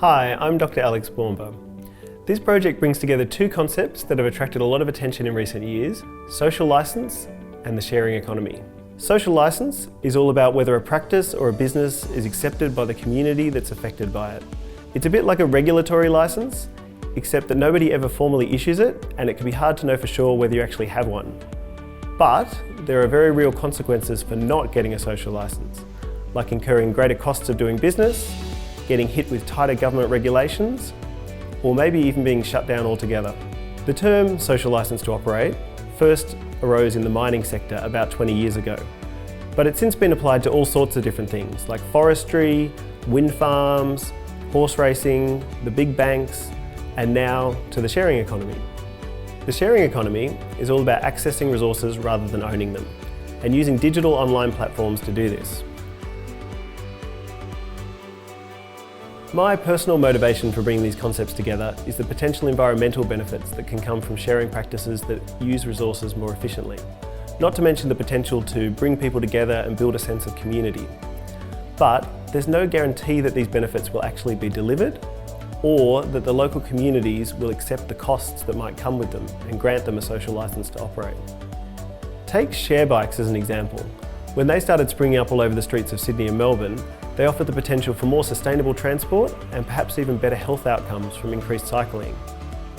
Hi, I'm Dr. Alex Baumber. This project brings together two concepts that have attracted a lot of attention in recent years: social licence and the sharing economy. Social licence is all about whether a practice or a business is accepted by the community that's affected by it. It's a bit like a regulatory licence, except that nobody ever formally issues it, and it can be hard to know for sure whether you actually have one. But there are very real consequences for not getting a social licence, like incurring greater costs of doing business, getting hit with tighter government regulations, or maybe even being shut down altogether. The term social licence to operate first arose in the mining sector about 20 years ago, but it's since been applied to all sorts of different things like forestry, wind farms, horse racing, the big banks, and now to the sharing economy. The sharing economy is all about accessing resources rather than owning them, and using digital online platforms to do this. My personal motivation for bringing these concepts together is the potential environmental benefits that can come from sharing practices that use resources more efficiently, not to mention the potential to bring people together and build a sense of community. But there's no guarantee that these benefits will actually be delivered, or that the local communities will accept the costs that might come with them and grant them a social licence to operate. Take share bikes as an example. When they started springing up all over the streets of Sydney and Melbourne, they offered the potential for more sustainable transport and perhaps even better health outcomes from increased cycling.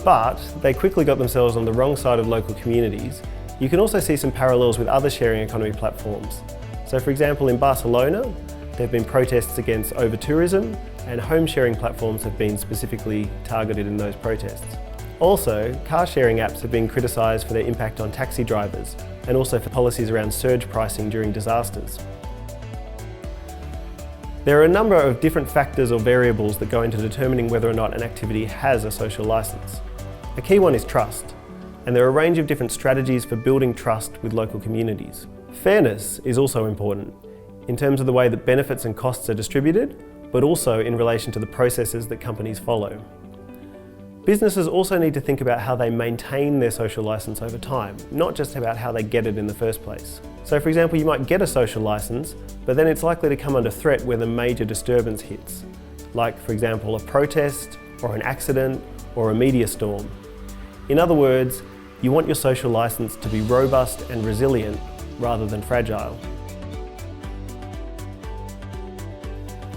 But they quickly got themselves on the wrong side of local communities. You can also see some parallels with other sharing economy platforms. So for example, in Barcelona, there have been protests against over-tourism, and home sharing platforms have been specifically targeted in those protests. Also, car sharing apps have been criticised for their impact on taxi drivers, and also for policies around surge pricing during disasters. There are a number of different factors or variables that go into determining whether or not an activity has a social licence. A key one is trust, and there are a range of different strategies for building trust with local communities. Fairness is also important, in terms of the way that benefits and costs are distributed, but also in relation to the processes that companies follow. Businesses also need to think about how they maintain their social licence over time, not just about how they get it in the first place. So for example, you might get a social licence, but then it's likely to come under threat when a major disturbance hits, like for example a protest, or an accident, or a media storm. In other words, you want your social licence to be robust and resilient rather than fragile.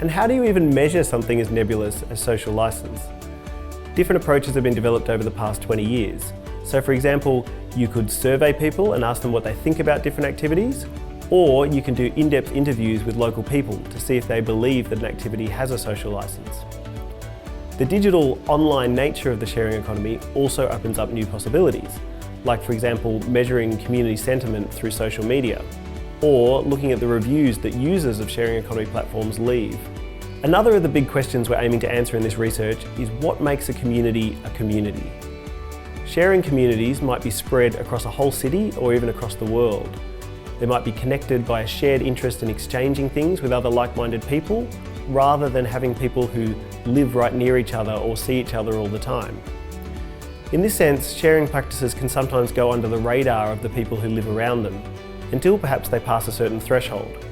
And how do you even measure something as nebulous as social licence? Different approaches have been developed over the past 20 years. So for example, you could survey people and ask them what they think about different activities, or you can do in-depth interviews with local people to see if they believe that an activity has a social licence. The digital online nature of the sharing economy also opens up new possibilities, like for example, measuring community sentiment through social media, or looking at the reviews that users of sharing economy platforms leave. Another of the big questions we're aiming to answer in this research is what makes a community a community? Sharing communities might be spread across a whole city or even across the world. They might be connected by a shared interest in exchanging things with other like-minded people, rather than having people who live right near each other or see each other all the time. In this sense, sharing practices can sometimes go under the radar of the people who live around them, until perhaps they pass a certain threshold.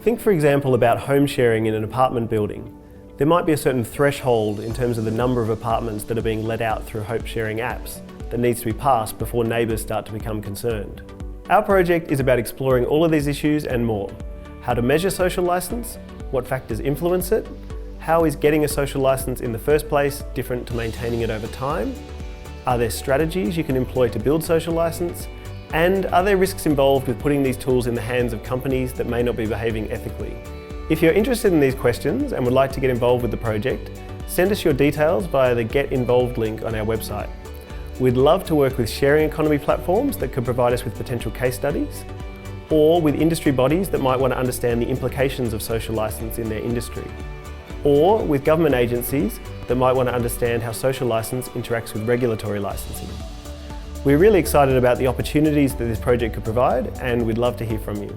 Think for example about home sharing in an apartment building. There might be a certain threshold in terms of the number of apartments that are being let out through hope sharing apps that needs to be passed before neighbours start to become concerned. Our project is about exploring all of these issues and more. How to measure social licence, what factors influence it, how is getting a social licence in the first place different to maintaining it over time, are there strategies you can employ to build social licence, and are there risks involved with putting these tools in the hands of companies that may not be behaving ethically? If you're interested in these questions and would like to get involved with the project, send us your details via the Get Involved link on our website. We'd love to work with sharing economy platforms that could provide us with potential case studies, or with industry bodies that might want to understand the implications of social licence in their industry, or with government agencies that might want to understand how social licence interacts with regulatory licensing. We're really excited about the opportunities that this project could provide, and we'd love to hear from you.